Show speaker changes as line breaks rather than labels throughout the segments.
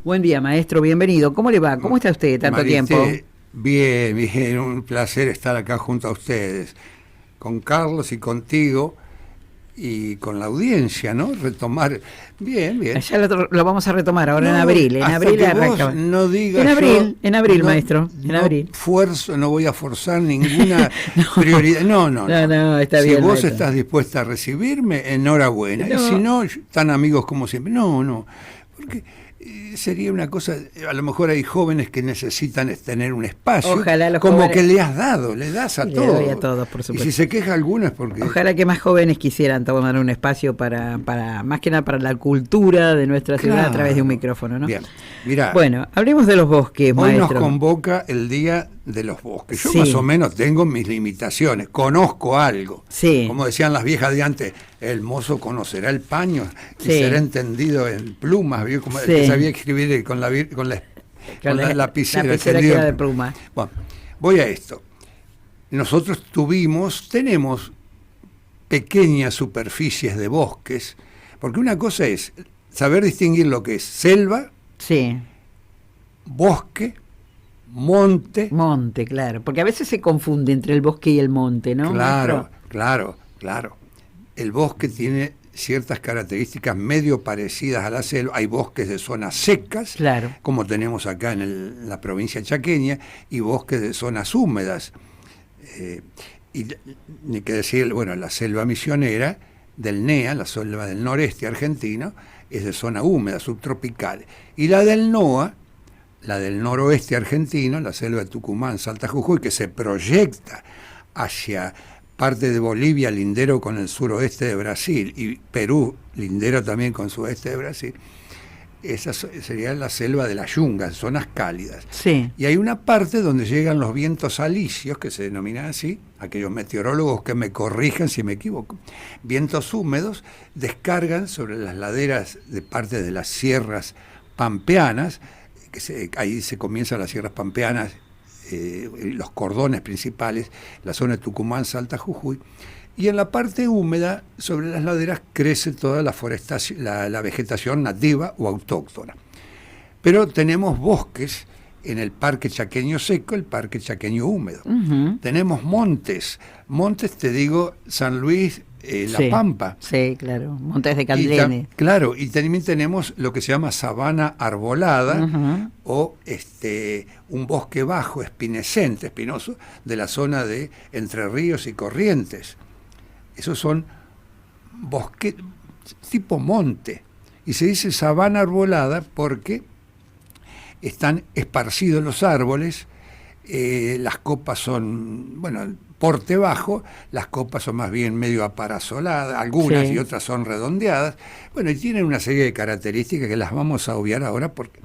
Buen día, maestro, bienvenido. ¿Cómo le va? ¿Cómo está usted tanto
Marité,
tiempo?
bien, bien, un placer estar acá junto a ustedes, con Carlos y contigo y con la audiencia, ¿no? Retomar, bien, bien.
Ya lo vamos a retomar ahora
No,
en abril. En
hasta
abril
que
arranca.
vos no digas
En abril,
no,
maestro, en abril.
No voy a forzar ninguna
No,
prioridad. No.
no, está
Si
bien,
vos
maestro.
estás dispuesta a recibirme, enhorabuena. Y si
No,
no, tan amigos como siempre. No, porque sería una cosa, a lo mejor hay jóvenes que necesitan tener un espacio,
ojalá los
como
jóvenes...
que le has dado, le das a
Sí, le
todos.
doy a todos, por
Y
supuesto.
si se queja alguno es porque...
Ojalá que más jóvenes quisieran tomar un espacio para más que nada para la cultura de nuestra ciudad a través de un micrófono, ¿no?
Bien, mirá.
Bueno, hablemos de los bosques,
Hoy
maestro.
nos convoca el Día de los Bosques. Yo
Sí.
más o menos tengo mis limitaciones, conozco algo.
Sí.
Como decían las viejas de antes, el mozo conocerá el paño y
Sí.
será entendido en plumas, ¿vio? Como el
Sí.
que sabía escribir con la lapicera.
lapicera que
entendido.
era de pluma.
Bueno, voy a esto. Nosotros tenemos pequeñas superficies de bosques, porque una cosa es saber distinguir lo que es selva,
Sí.
bosque, monte.
Monte, claro, porque a veces se confunde entre el bosque y el monte, ¿no?
Claro,
maestro?
claro. El bosque tiene ciertas características medio parecidas a la selva. Hay bosques de zonas secas,
Claro.
como tenemos acá en la provincia chaqueña, y bosques de zonas húmedas. Y ni que decir, bueno, la selva misionera del NEA, la selva del noreste argentino, es de zona húmeda, subtropical. Y la del NOA, la del noroeste argentino, la selva de Tucumán, Salta, Jujuy, que se proyecta hacia parte de Bolivia, lindero con el suroeste de Brasil, y Perú, lindero también con el suroeste de Brasil. Esa sería la selva de la yunga, zonas cálidas.
Sí.
Y hay una parte donde llegan los vientos alisios, que se denominan así, aquellos meteorólogos que me corrijan si me equivoco. Vientos húmedos descargan sobre las laderas de parte de las sierras pampeanas, ahí se comienzan las sierras pampeanas, los cordones principales, la zona de Tucumán, Salta, Jujuy. Y en la parte húmeda, sobre las laderas, crece toda la forestación, la vegetación nativa o autóctona. Pero tenemos bosques en el Parque Chaqueño Seco, el Parque Chaqueño Húmedo.
Uh-huh.
Tenemos montes, te digo, San Luis, La
Sí.
Pampa.
Sí, claro, Montes de
Y
Candlene.
claro, y también tenemos lo que se llama sabana arbolada,
Uh-huh.
o un bosque bajo, espinoso, de la zona de Entre Ríos y Corrientes. Esos son bosques tipo monte. Y se dice sabana arbolada porque están esparcidos los árboles, las copas son, bueno, porte bajo, las copas son más bien medio aparasoladas, algunas
Sí.
y otras son redondeadas. Bueno, y tienen una serie de características que las vamos a obviar ahora porque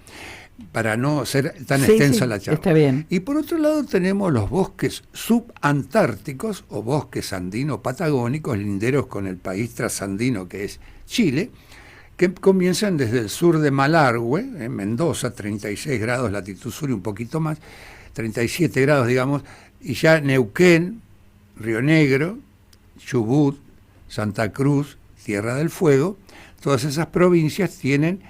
para no ser tan
Sí,
extensa
sí,
la charla.
está bien.
Y por otro lado tenemos los bosques subantárticos o bosques andino-patagónicos, linderos con el país trasandino que es Chile, que comienzan desde el sur de Malargüe, en Mendoza, 36 grados latitud sur y un poquito más, 37 grados digamos, y ya Neuquén, Río Negro, Chubut, Santa Cruz, Tierra del Fuego, todas esas provincias tienen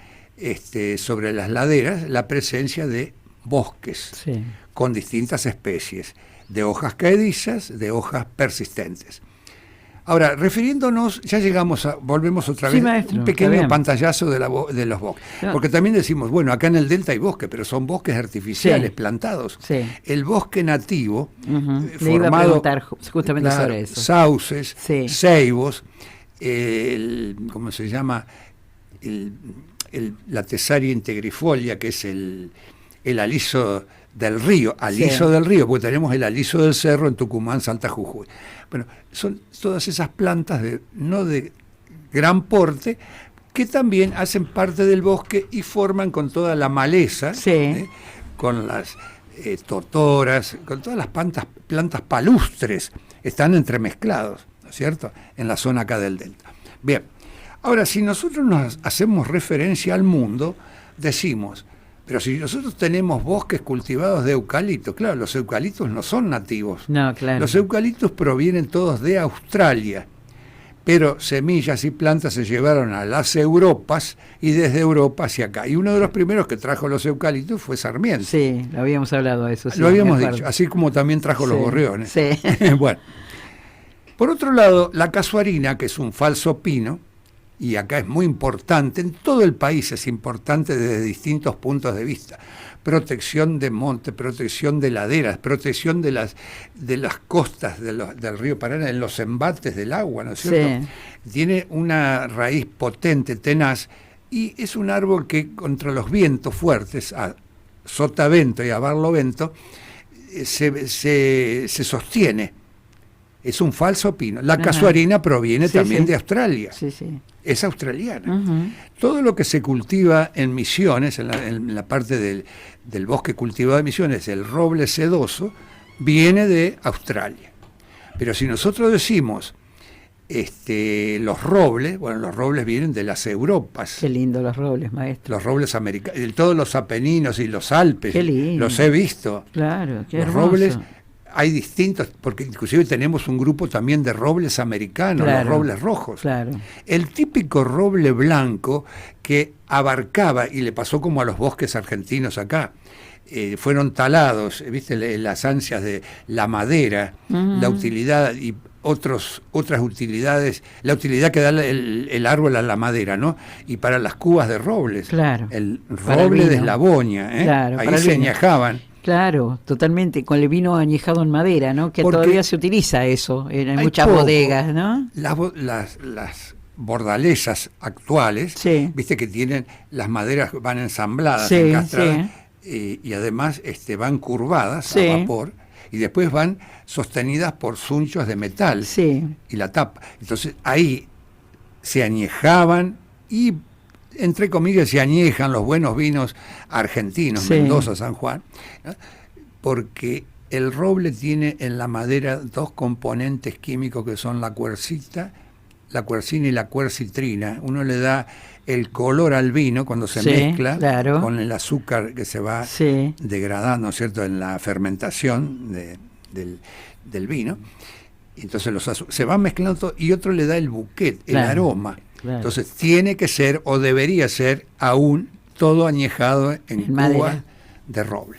sobre las laderas la presencia de bosques
Sí.
con distintas especies, de hojas caedizas, de hojas persistentes. Ahora, refiriéndonos, volvemos otra
Sí,
vez,
maestro,
un
está
pequeño
bien.
pantallazo de los bosques.
No.
Porque también decimos, bueno, acá en el delta hay bosques, pero son bosques artificiales,
Sí.
plantados.
Sí.
El bosque nativo,
Uh-huh. Le iba a
formado,
preguntar justamente
claro,
sobre eso.
sauces,
Sí.
ceibos, ¿cómo se llama? La Tesaria integrifolia, que es el aliso del río,
Sí.
del río, porque tenemos el aliso del cerro en Tucumán, Salta, Jujuy. Bueno, son todas esas plantas no de gran porte, que también hacen parte del bosque y forman con toda la maleza,
Sí.
con las totoras, con todas las plantas palustres, están entremezclados, ¿no es cierto?, en la zona acá del delta. Bien, ahora si nosotros nos hacemos referencia al mundo, decimos, pero si nosotros tenemos bosques cultivados de eucalipto, claro, los eucaliptos no son nativos.
No, claro.
Los eucaliptos provienen todos de Australia, pero semillas y plantas se llevaron a las Europas y desde Europa hacia acá. Y uno de los primeros que trajo los eucaliptos fue Sarmiento.
Sí, lo habíamos hablado de eso. Sí,
lo habíamos dicho, así como también trajo los gorriones.
Sí.
Bueno, por otro lado, la casuarina, que es un falso pino, y acá es muy importante, en todo el país es importante desde distintos puntos de vista. Protección de monte, protección de laderas, protección de las costas del río Paraná, en los embates del agua, ¿no es cierto? Sí. Tiene una raíz potente, tenaz, y es un árbol que contra los vientos fuertes, a sotavento y a barlovento, se sostiene. Es un falso pino. La casuarina proviene también de Australia.
Sí, sí.
Es australiana. Todo lo que se cultiva en Misiones, en la parte del bosque cultivado de Misiones, el roble sedoso, viene de Australia. Pero si nosotros decimos los robles, bueno, los robles vienen de las Europas.
Qué lindo los robles, maestro.
Los robles americanos, todos los Apeninos y los Alpes.
Qué lindo.
Los he visto.
Claro, qué
los
hermoso.
Robles, hay distintos, porque inclusive tenemos un grupo también de robles americanos, claro, los robles rojos.
Claro.
El típico roble blanco que abarcaba, y le pasó como a los bosques argentinos acá, fueron talados, viste, las ansias de la madera, la utilidad y otras utilidades, la utilidad que da el árbol a la madera, ¿no? Y para las cubas de robles,
claro,
el roble de Eslavonia,
claro,
ahí se añejaban.
Claro, totalmente, con el vino añejado en madera, ¿no? Que todavía se utiliza eso en muchas bodegas, ¿no?
Las bordalesas actuales, viste que tienen, las maderas van ensambladas, encastradas, y además van curvadas a vapor, y después van sostenidas por sunchos de metal, y la tapa. Entonces ahí se añejaban y, entre comillas, se añejan los buenos vinos argentinos, Mendoza, San Juan, ¿no? Porque el roble tiene en la madera dos componentes químicos que son la cuercina y la quercitrina. Uno le da el color al vino cuando se mezcla con el azúcar que se va degradando, ¿no es cierto?, en la fermentación del vino. Entonces se van mezclando y otro le da el bouquet, el aroma. Claro. Entonces tiene que ser, o debería ser, aún todo añejado en cuba de roble.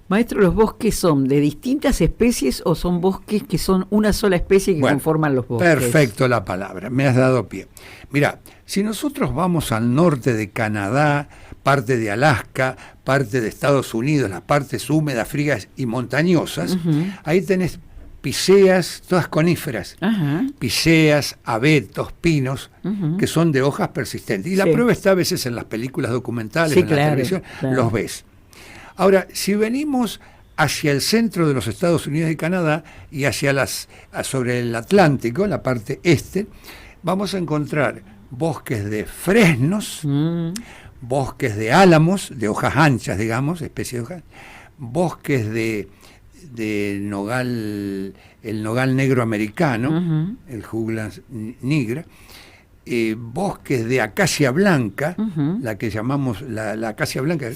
Maestro, ¿los bosques son de distintas especies o son bosques que son una sola especie que conforman los bosques?
Perfecto la palabra, me has dado pie. Mirá, si nosotros vamos al norte de Canadá, parte de Alaska, parte de Estados Unidos, las partes húmedas, frías y montañosas, ahí tenés piceas, todas coníferas, piceas, abetos, pinos, que son de hojas persistentes. Y la prueba está a veces en las películas documentales, en la televisión, los ves. Ahora, si venimos hacia el centro de los Estados Unidos y Canadá y sobre el Atlántico, la parte este, vamos a encontrar bosques de fresnos, bosques de álamos, de hojas anchas, digamos, especie de hojas, bosques de nogal, el nogal negro americano, el Juglans nigra, bosques de acacia blanca, la que llamamos la acacia blanca,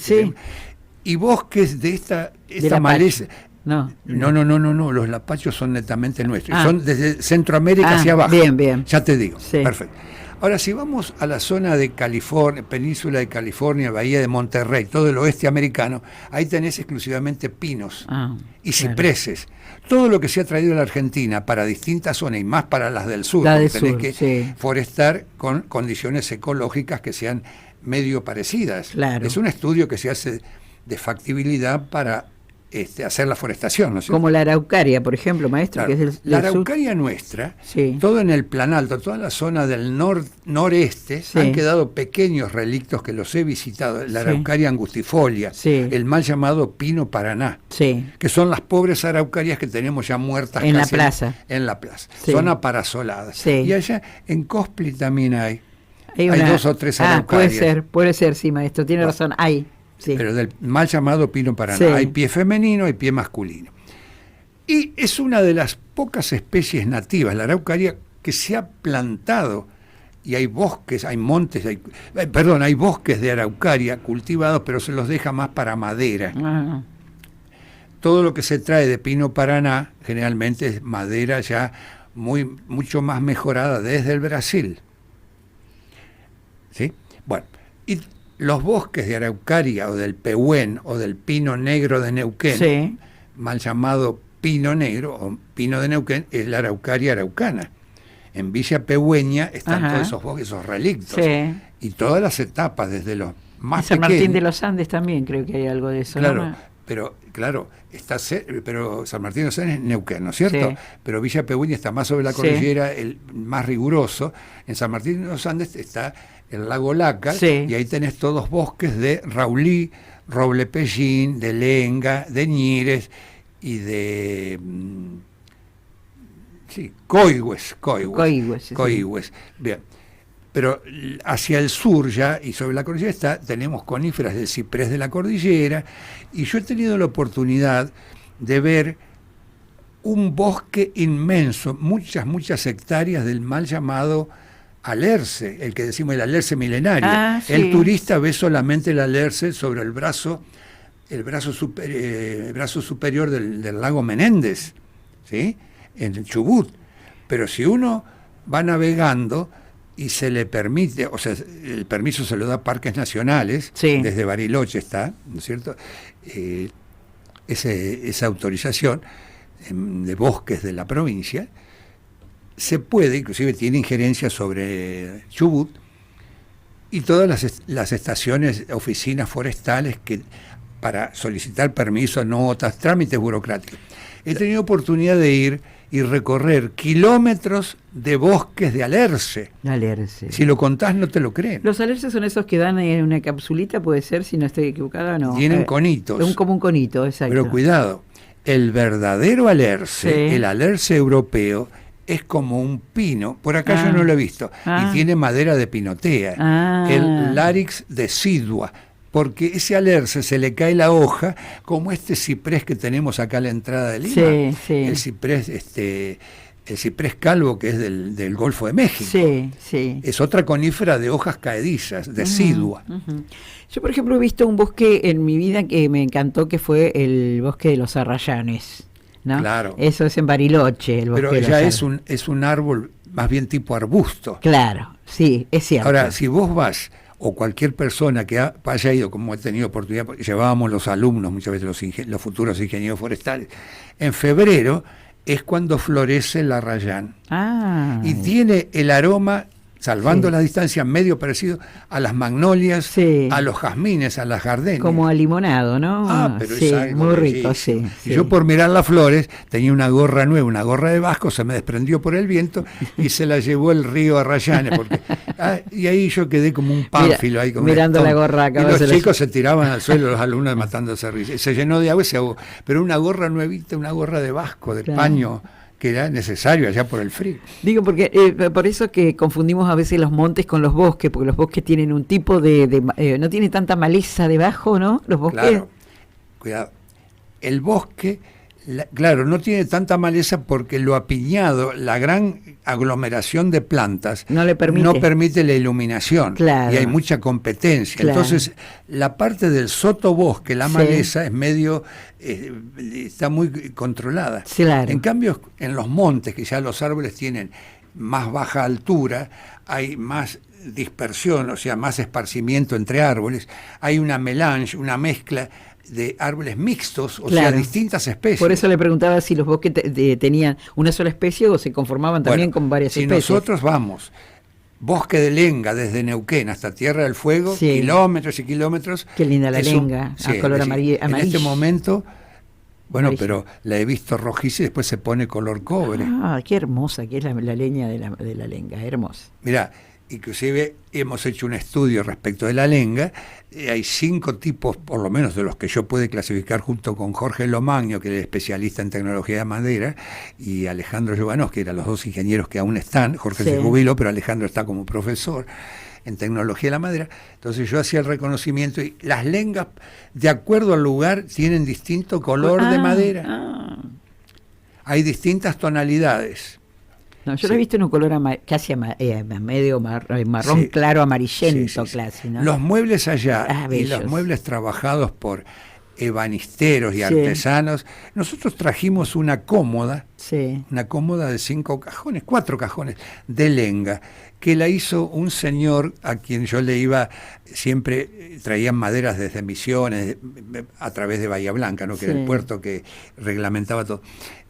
y bosques de esta maleza. No, los lapachos son netamente nuestros, son desde Centroamérica hacia abajo.
Bien.
Ya te digo, perfecto. Ahora, si vamos a la zona de California, península de California, bahía de Monterrey, todo el oeste americano, ahí tenés exclusivamente pinos y cipreses. Todo lo que se ha traído a la Argentina para distintas zonas y más para las del sur, tenés que forestar con condiciones ecológicas que sean medio parecidas.
Claro.
Es un estudio que se hace de factibilidad para hacer la forestación, ¿no es cierto?
Como la araucaria, por ejemplo, maestro.
Claro.
Que es
la araucaria nuestra, todo en el Planalto, toda la zona del noreste, han quedado pequeños relictos que los he visitado. La araucaria angustifolia, el mal llamado pino Paraná, que son las pobres araucarias que tenemos ya muertas
en la plaza.
En la plaza. Son aparasoladas. Y allá en Cospli también hay 2 o 3 araucarias.
Puede ser, sí, maestro, tiene razón, hay.
Pero del mal llamado pino Paraná. Hay pie femenino y pie masculino. Y es una de las pocas especies nativas, la araucaria, que se ha plantado, y hay bosques, hay montes, hay bosques de araucaria cultivados, pero se los deja más para madera. Todo lo que se trae de pino Paraná generalmente es madera ya mucho más mejorada desde el Brasil. ¿Sí? Bueno, y los bosques de araucaria o del pehuen o del pino negro de Neuquén,
Sí.
mal llamado pino negro o pino de Neuquén, es la araucaria araucana. En Villa Pehuen están
Ajá.
todos esos bosques, esos relictos.
Sí.
Y todas las etapas, desde los
En
más
San
pequeños.
Martín de los Andes también creo que hay algo de eso.
Claro,
¿no?
pero pero San Martín de los Andes es Neuquén, ¿no es cierto?
Sí.
Pero Villa Pehuen está más sobre la
Sí.
cordillera, el más riguroso. En San Martín de los Andes está el lago Lácar,
Sí.
y ahí tenés todos bosques de raulí, roble pellín, de lenga, de ñires y de coigües.
Coigües, sí.
Coigües. Bien. Pero hacia el sur ya, y sobre la cordillera tenemos coníferas del ciprés de la cordillera, y yo he tenido la oportunidad de ver un bosque inmenso, muchas hectáreas del mal llamado alerce, el que decimos el alerce milenario.
Ah, sí.
El turista ve solamente el alerce sobre el brazo superior del lago Menéndez, ¿sí? En el Chubut. Pero si uno va navegando y se le permite, o sea, el permiso se lo da Parques Nacionales,
Sí.
desde Bariloche está, ¿no es cierto? Esa autorización de bosques de la provincia, se puede, inclusive tiene injerencia sobre Chubut, y todas las estaciones, oficinas forestales que para solicitar permisos, notas, trámites burocráticos. He tenido oportunidad de ir y recorrer kilómetros de bosques de alerce.
Alerce.
Si lo contás no te lo creen.
Los alerces son esos que dan en una capsulita, puede ser, si no estoy equivocada o no.
Tienen conitos.
Como un conito, exacto.
Pero cuidado, el verdadero alerce,
Sí.
el alerce europeo, es como un pino, por acá
Ah.
yo no lo he visto,
Ah.
y tiene madera de pinotea,
Ah.
el Larix decidua, porque ese alerce se le cae la hoja, como este ciprés que tenemos acá a la entrada de Lima,
Sí, sí.
el ciprés calvo que es del Golfo de México.
Sí, sí.
Es otra conífera de hojas caedizas, decidua.
Ujú. Yo, por ejemplo, he visto un bosque en mi vida que me encantó, que fue el bosque de los arrayanes, ¿no?
Claro.
Eso es en Bariloche, el bosque
Pero
de los
ya
arrayanes.
es un árbol más bien tipo arbusto.
Claro, sí, es cierto.
Ahora, si vos vas, o cualquier persona que haya ido, como he tenido oportunidad, porque llevábamos los alumnos, muchas veces los futuros ingenieros forestales, en febrero es cuando florece el arrayán.
Ah,
Y tiene el aroma, salvando
Sí.
la distancia, medio parecido a las magnolias,
Sí.
a los jazmines, a las gardenias.
como a limonado, ¿no?
Pero
sí,
es algo
muy rico,
bellísimo.
sí.
Y yo por mirar las flores, tenía una gorra nueva, una gorra de vasco, se me desprendió por el viento y se la llevó el río Arrayanes. Y ahí yo quedé como un pánfilo. Ahí como
mirando
un
la
estón.
gorra,
Y
acabas
los
de
chicos se tiraban al suelo, los alumnos matándose risa. Se llenó de agua y se ahogó. Pero una gorra nuevita, una gorra de vasco, de
Claro.
paño, que era necesario allá por el frío.
Digo, porque por eso que confundimos a veces los montes con los bosques, porque los bosques tienen un tipo no tiene tanta maleza debajo, ¿no? Los bosques.
Claro, cuidado. El bosque, claro, no tiene tanta maleza porque lo apiñado, la gran aglomeración de plantas,
No le permite.
no permite la iluminación.
Claro.
Y hay mucha competencia.
Claro.
Entonces, la parte del sotobosque, la
Sí.
maleza, es medio, está muy controlada.
Claro.
En cambio, en los montes, que ya los árboles tienen más baja altura, hay más dispersión, o sea, más esparcimiento entre árboles, hay una melange, una mezcla de árboles mixtos, o sea,
Claro.
distintas especies.
Por eso le preguntaba si los bosques tenían una sola especie o se conformaban también
Bueno,
con varias
si
especies.
nosotros vamos, bosque de lenga desde Neuquén hasta Tierra del Fuego,
Sí.
kilómetros y kilómetros.
Qué linda la
es
lenga, a color
es decir, En
amarillo.
este momento, bueno,
Amarillo.
pero la he visto rojiza y después se pone color cobre.
Ah, qué hermosa que es la leña de la lenga, hermosa.
Mirá, inclusive hemos hecho un estudio respecto de la lenga. Hay 5 tipos, por lo menos de los que yo pude clasificar junto con Jorge Lomagno, que es el especialista en tecnología de madera, y Alejandro Giovanos, que eran los 2 ingenieros que aún están. Jorge
Sí.
se jubiló, pero Alejandro está como profesor en tecnología de la madera. Entonces yo hacía el reconocimiento y las lengas, de acuerdo al lugar, tienen distinto color de madera.
Ah.
Hay distintas tonalidades.
No, yo
Sí.
lo he visto en un color casi medio marrón
Sí.
claro, amarillento,
Sí, sí, sí.
casi, ¿no?
Los muebles allá y
bellos.
los muebles trabajados por ebanisteros y artesanos, nosotros trajimos una cómoda de 4 cajones de lenga, que la hizo un señor a quien yo le iba, siempre traían maderas desde Misiones, a través de Bahía Blanca, ¿no? Que era el puerto que reglamentaba todo.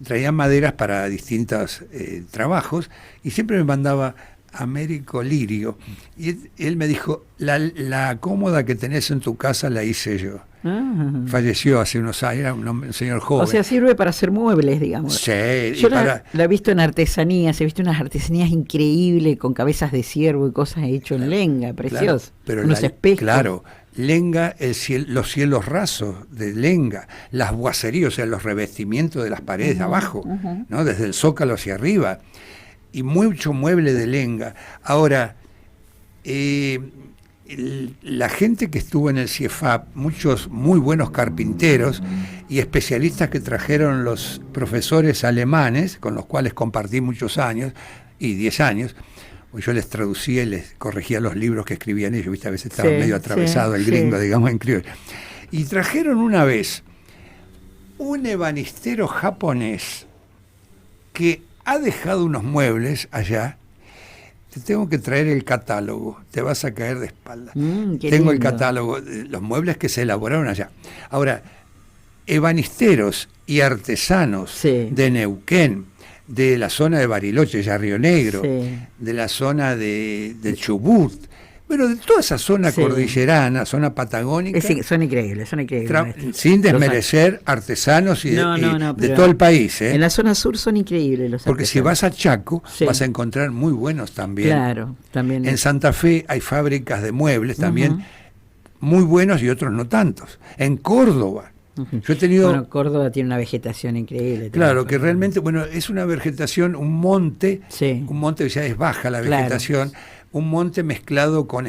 Traían maderas para distintos trabajos, y siempre me mandaba Américo Lirio, y él me dijo, la cómoda que tenés en tu casa la hice yo. Falleció hace unos años, era un señor joven.
O sea, sirve para hacer muebles, digamos.
Sí.
Yo la he visto en artesanías, he visto unas artesanías increíbles con cabezas de ciervo y cosas hechas en lenga, precioso.
Pero
unos espejos.
Claro, lenga, los cielos rasos de lenga, las boiserías, o sea, los revestimientos de las paredes de abajo, ¿no? Desde el zócalo hacia arriba, y mucho mueble de lenga. Ahora, la gente que estuvo en el CIEFAP, muchos muy buenos carpinteros y especialistas que trajeron los profesores alemanes, con los cuales compartí muchos años, y 10 años, pues yo les traducía y les corregía los libros que escribían ellos, ¿viste? A veces estaba medio atravesado el gringo, digamos, en criollo. Y trajeron una vez un ebanistero japonés que ha dejado unos muebles allá. Te tengo que traer el catálogo, te vas a caer de espalda. Tengo el catálogo de los muebles que se elaboraron allá. Ahora, ebanisteros y artesanos de Neuquén, de la zona de Bariloche, ya Río Negro, de la zona de Chubut, bueno, de toda esa zona cordillerana, zona patagónica.
Son increíbles,
sin desmerecer artesanos y de todo el país.
En la zona sur son increíbles los artesanos.
Porque si vas a Chaco, vas a encontrar muy buenos también.
Claro, también.
En Santa Fe hay fábricas de muebles también, muy buenos y otros no tantos. En Córdoba. Yo he tenido...
Bueno, Córdoba tiene una vegetación increíble.
Claro, que realmente, es una vegetación, un monte que ya es baja la vegetación, un monte mezclado con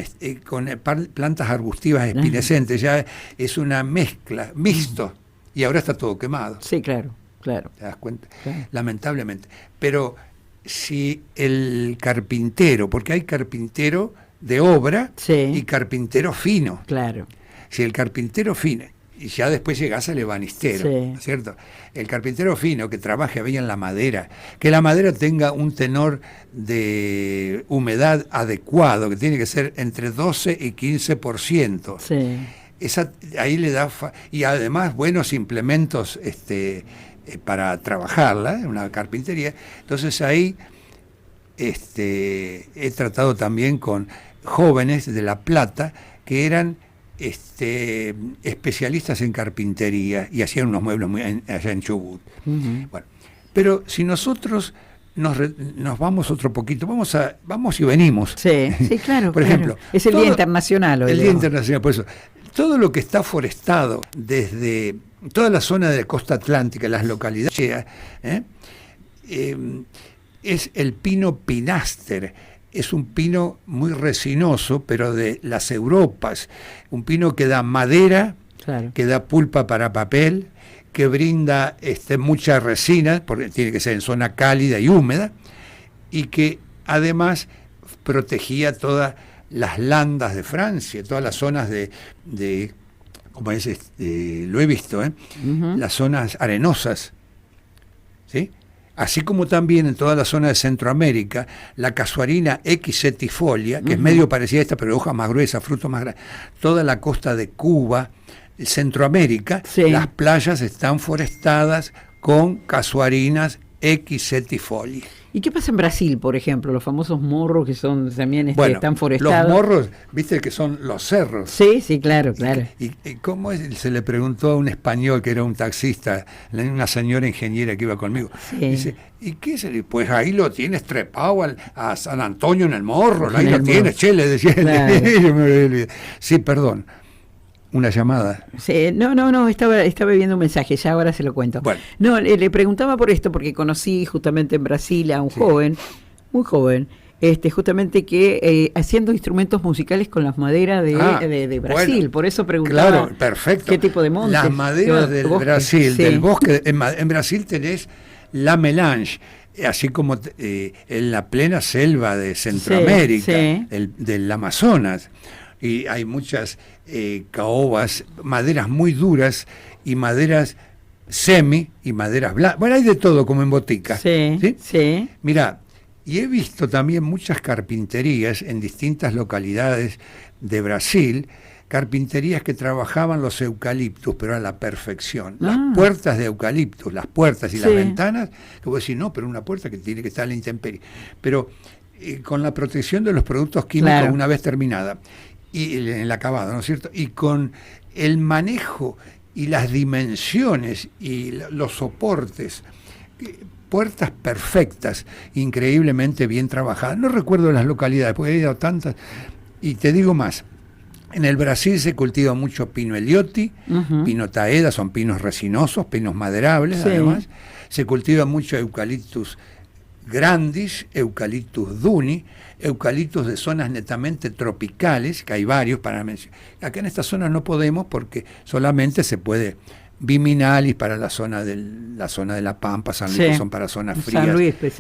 plantas arbustivas espinescentes, ya es una mezcla, mixto, y ahora está todo quemado.
Sí, claro. ¿Te
das cuenta?
Claro.
Lamentablemente. Pero si el carpintero, porque hay carpintero de obra y carpintero fino.
Claro.
Si el carpintero fino, y ya después llegás al ebanistero, ¿no es cierto? El carpintero fino que trabaje bien en la madera, que la madera tenga un tenor de humedad adecuado, que tiene que ser entre 12 y 15%. Ahí le da, y además buenos implementos para trabajarla, en una carpintería. Entonces ahí he tratado también con jóvenes de La Plata que eran especialistas en carpintería y hacían unos muebles allá en Chubut. Bueno, pero si nosotros nos vamos otro poquito, vamos y venimos.
Sí, claro.
Por ejemplo,
es el Día Internacional hoy.
El Día Internacional, por eso. Todo lo que está forestado desde toda la zona de la costa atlántica, las localidades, es el pino pinaster. Es un pino muy resinoso, pero de las Europas. Un pino que da madera, que da pulpa para papel, que brinda mucha resina, porque tiene que ser en zona cálida y húmeda, y que además protegía todas las landas de Francia, todas las zonas de como es, lo he visto, las zonas arenosas, ¿sí? Así como también en toda la zona de Centroamérica, la casuarina equisetifolia, que es medio parecida a esta, pero hoja más gruesa, fruto más grande, toda la costa de Cuba, Centroamérica, las playas están forestadas con casuarinas equisetifolia.
¿Y qué pasa en Brasil, por ejemplo? Los famosos morros que son también están forestados.
Los morros, viste que son los cerros.
Sí, claro.
¿Y cómo es? Se le preguntó a un español que era un taxista, una señora ingeniera que iba conmigo. Dice, ¿y qué es? Pues ahí lo tienes trepado a San Antonio en el morro, ahí lo tienes, che, le decía. Claro. Sí, perdón. Una llamada.
Sí, no, estaba viendo un mensaje, ya ahora se lo cuento.
Bueno.
No, le preguntaba por esto, porque conocí justamente en Brasil a un joven, muy joven, justamente que haciendo instrumentos musicales con las maderas de Brasil, bueno, por eso preguntaba.
Claro, perfecto.
¿Qué tipo de montes?
Las maderas del Brasil, del bosque, en Brasil tenés la melange, así como en la plena selva de Centroamérica, del Amazonas. y hay muchas caobas, maderas muy duras y maderas semi y maderas blancas. Bueno, hay de todo como en botica.
Sí, sí. ¿Sí?
Mirá, y he visto también muchas carpinterías en distintas localidades de Brasil, carpinterías que trabajaban los eucaliptus, pero a la perfección. Las puertas de eucaliptus, las puertas y las ventanas, que vos decís, no, pero una puerta que tiene que estar a la intemperie. Pero con la protección de los productos químicos una vez terminada, y en el acabado, ¿no es cierto? Y con el manejo y las dimensiones y los soportes, puertas perfectas, increíblemente bien trabajadas. No recuerdo las localidades, porque he ido a tantas, y te digo más. En el Brasil se cultiva mucho pino ellioti, pino taeda, son pinos resinosos, pinos maderables, además. Se cultiva mucho eucaliptus grandis, eucaliptus duni, eucaliptus de zonas netamente tropicales, que hay varios para mencionar. Acá en esta zona no podemos porque solamente se puede viminalis para la zona de la Pampa, San Luis, que son para zonas frías.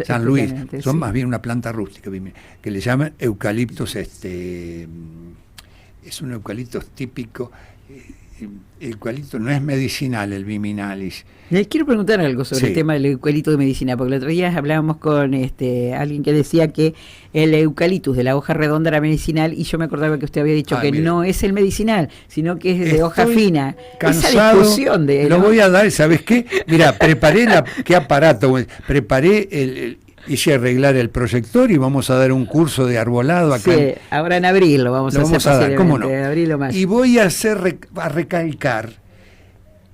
San Luis son más bien una planta rústica, que le llaman eucaliptus, es un eucalipto típico. El eucalipto no es medicinal, el viminalis.
Les quiero preguntar algo sobre el tema del eucalipto de medicina, porque el otro día hablábamos con alguien que decía que el eucaliptus de la hoja redonda era medicinal, y yo me acordaba que usted había dicho que no es el medicinal, sino que es de hoja fina.
Cansado,
esa discusión de...
Lo voy a dar, ¿sabes qué? Mira, qué aparato, preparé hice arreglar el proyector y vamos a dar un curso de arbolado acá.
Sí, ahora en abril lo vamos a hacer.
¿Cómo no?
Abril o mayo.
Y voy a recalcar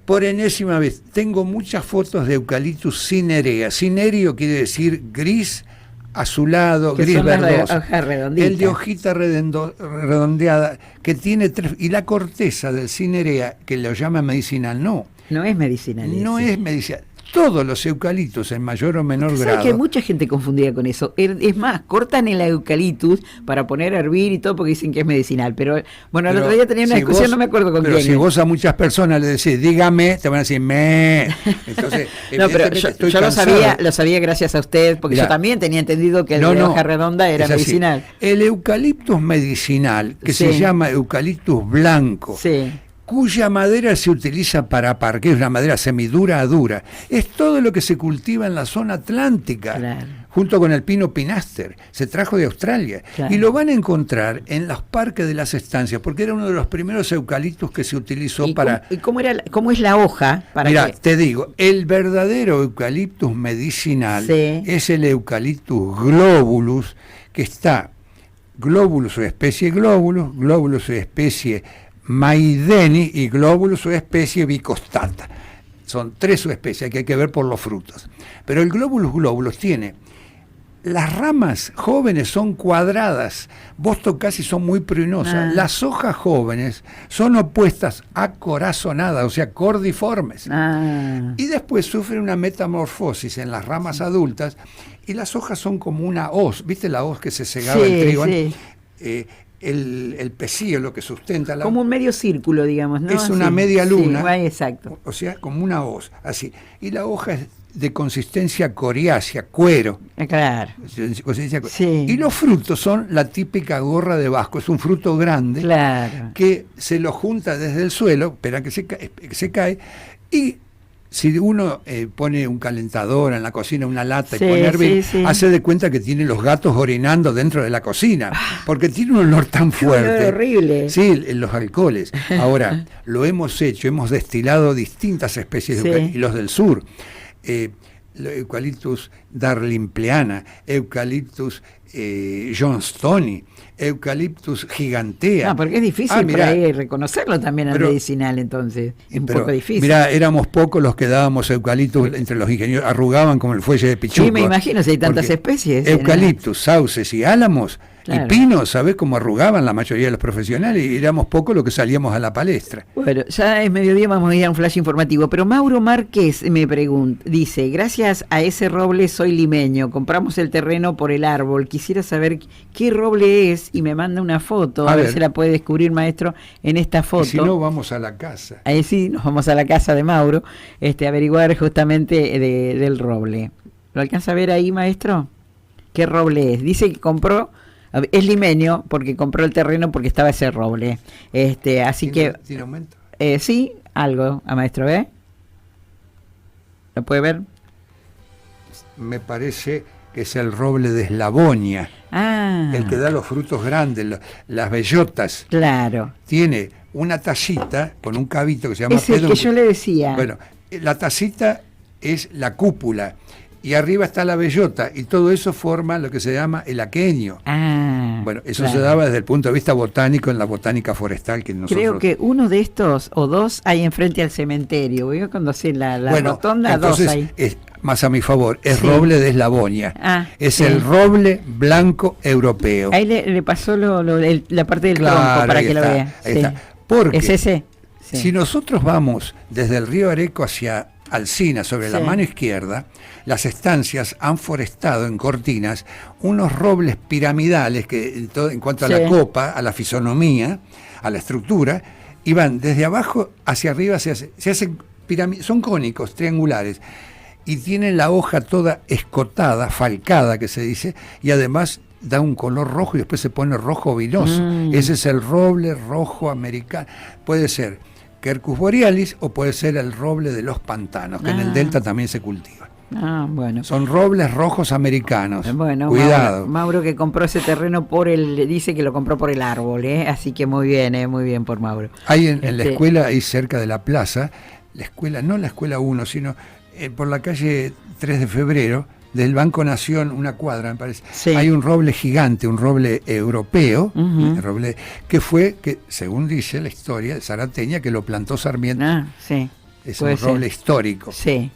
por enésima vez, tengo muchas fotos de eucaliptus cinerea. Cinereo quiere decir gris azulado, gris verdoso. El de hojita redondeada, que tiene y la corteza del cinerea, que lo llama medicinal, no es medicinal. No es medicinal. Todos los eucaliptus en mayor o menor grado.
¿Sabes que hay mucha gente confundida con eso? Es más, cortan el eucaliptus para poner a hervir y todo porque dicen que es medicinal. Pero bueno, el otro día tenía una discusión, no me acuerdo con quién.
Pero si vos a muchas personas le decís, dígame, te van a decir, Entonces,
no, pero yo lo sabía gracias a usted, porque yo también tenía entendido que el de hoja redonda era medicinal.
El eucaliptus medicinal, que se llama eucaliptus blanco, cuya madera se utiliza para parque, es una madera semidura a dura, es todo lo que se cultiva en la zona atlántica, junto con el pino pinaster, se trajo de Australia, y lo van a encontrar en los parques de las estancias, porque era uno de los primeros eucaliptus que se utilizó para...
¿Y cómo es la hoja?
Mira, te digo, el verdadero eucaliptus medicinal es el eucaliptus globulus, que está globulus o especie globulus o especie maideni y globulus o especie bicostata. Son 3 subespecies que hay que ver por los frutos. Pero el globulus tiene, las ramas jóvenes son cuadradas, vos tocás y son muy pruinosas. Las hojas jóvenes son opuestas, acorazonadas, o sea, cordiformes. Y después sufren una metamorfosis en las ramas adultas y las hojas son como una hoz. ¿Viste la hoz que se segaba el trigo? El pecíolo que sustenta la...
Como un medio círculo, digamos, ¿no?
Es una media luna.
Sí, exacto.
O sea, como una hoz, así. Y la hoja es de consistencia coriácea, cuero.
Claro.
Y los frutos son la típica gorra de Vasco. Es un fruto grande que se lo junta desde el suelo, espera que se cae, y si uno pone un calentador en la cocina, una lata y pone a hervir, hace de cuenta que tiene los gatos orinando dentro de la cocina, porque tiene un olor tan fuerte.
Horrible.
Sí, los alcoholes. Ahora, lo hemos hecho, hemos destilado distintas especies de eucaliptus, y los del sur. Eucaliptus darlimpleana, Eucaliptus johnstoni, Eucaliptus gigantea.
Porque es difícil por ahí reconocerlo también al medicinal, entonces. Es un poco difícil.
Mirá, éramos pocos los que dábamos eucaliptus entre los ingenieros, arrugaban como el fuelle de pichuco.
Sí, me imagino, si hay tantas especies.
Eucaliptus, sauces y álamos. Y pinos, ¿sabés cómo arrugaban la mayoría de los profesionales? Y éramos pocos los que salíamos a la palestra.
Bueno, ya es mediodía, vamos a ir a un flash informativo. Pero Mauro Márquez me pregunta, dice, gracias a ese roble soy limeño, compramos el terreno por el árbol. Quisiera saber qué roble es y me manda una foto, a ver si la puede descubrir, maestro, en esta foto.
Y si no, vamos a la casa.
Ahí sí, nos vamos a la casa de Mauro, a averiguar justamente del roble. ¿Lo alcanza a ver ahí, maestro? ¿Qué roble es? Dice que compró Es limeño porque compró el terreno porque estaba ese roble. Así que...
¿Tiene aumento?
Sí, algo, a maestro, ¿ve? ¿Lo puede ver?
Me parece que es el roble de Eslavonia, el que da los frutos grandes, las bellotas.
Claro.
Tiene una tacita con un cabito que se llama...
Es el que yo le decía.
Bueno, la tacita es la cúpula, y arriba está la bellota, y todo eso forma lo que se llama el aquenio. Bueno, eso se daba desde el punto de vista botánico en la botánica forestal que nosotros...
Creo que uno de estos o dos hay enfrente al cementerio. Voy a conocer la rotonda,
entonces,
dos ahí.
Es, más a mi favor, es roble de Eslavonia. Es el roble blanco europeo.
Ahí le pasó la parte del tronco para que lo vea.
Ahí está. Porque
¿es ese?
Si nosotros vamos desde el río Areco hacia Alsina, sobre la mano izquierda, las estancias han forestado en cortinas unos robles piramidales que en cuanto a la copa, a la fisonomía, a la estructura, y van desde abajo hacia arriba, se hacen pirámides, son cónicos, triangulares, y tienen la hoja toda escotada, falcada que se dice, y además da un color rojo y después se pone rojo vinoso. Ese es el roble rojo americano. Puede ser Quercus borealis o puede ser el roble de los pantanos, que en el delta también se cultiva.
Bueno.
Son robles rojos americanos.
Bueno,
cuidado.
Mauro que compró ese terreno dice que lo compró por el árbol, así que muy bien por Mauro.
Hay en la escuela, ahí cerca de la plaza, la escuela, no la escuela 1, sino por la calle 3 de Febrero, del Banco Nación, una cuadra me parece, hay un roble gigante, un roble europeo, roble que según dice la historia zarateña, que lo plantó Sarmiento. Es un roble histórico.
Sí,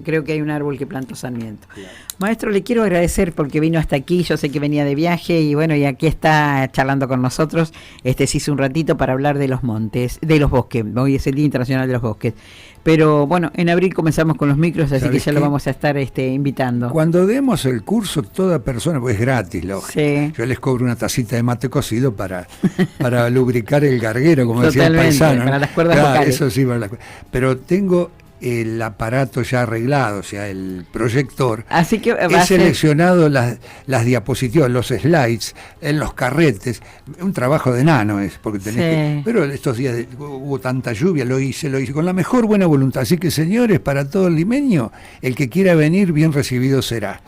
creo que hay un árbol que plantó Sarmiento. Claro. Maestro, le quiero agradecer porque vino hasta aquí, yo sé que venía de viaje y bueno, y aquí está charlando con nosotros. Se hizo un ratito para hablar de los montes, de los bosques. Hoy es el Día Internacional de los Bosques. Pero bueno, en abril comenzamos con los micros, así que ya lo vamos a estar invitando.
Cuando demos el curso, toda persona, pues es gratis, lógico. Yo les cobro una tacita de mate cocido para lubricar el garguero, como decía el paisano.
Para las cuerdas vocales.
Eso sí, para las cuerdas. Pero tengo el aparato ya arreglado, o sea, el proyector.
Así que
he seleccionado las diapositivas, los slides, en los carretes. Un trabajo de enano es, porque tenés que... Pero estos días hubo tanta lluvia, lo hice con la mejor buena voluntad. Así que, señores, para todo el limeño, el que quiera venir, bien recibido será.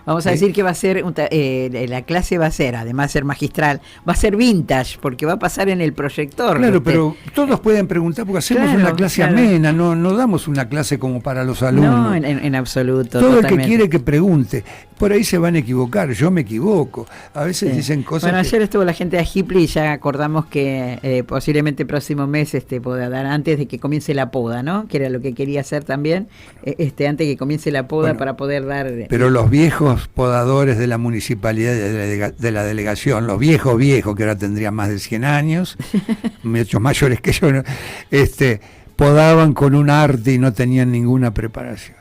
Vamos a decir que va a ser, la clase va a ser, además de ser magistral, va a ser vintage, porque va a pasar en el proyector.
Claro, pero todos pueden preguntar, porque hacemos una clase amena, no damos una clase como para los alumnos.
No, en absoluto.
Todo el que quiere que pregunte. Por ahí se van a equivocar, yo me equivoco. A veces dicen cosas.
Bueno, ayer estuvo la gente de Agipli y ya acordamos que posiblemente el próximo mes pueda dar antes de que comience la poda, ¿no? Que era lo que quería hacer también, antes de que comience la poda para poder dar.
Pero los viejos podadores de la municipalidad, de la delegación, los viejos, que ahora tendrían más de 100 años, muchos mayores que yo, ¿no? Podaban con un arte y no tenían ninguna preparación.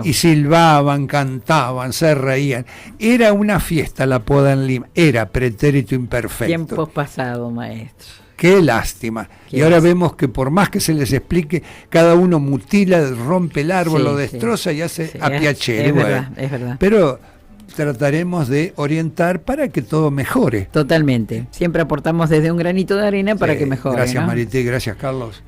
Y silbaban, cantaban, se reían. Era una fiesta la poda en Lima, era pretérito imperfecto.
Tiempos pasados, maestro.
Qué lástima. Y ahora vemos que por más que se les explique, cada uno mutila, rompe el árbol, lo destroza y hace a piacere.
Es verdad.
Pero trataremos de orientar para que todo mejore.
Totalmente. Siempre aportamos desde un granito de arena para que mejore.
Gracias,
¿no?
Marité, gracias, Carlos.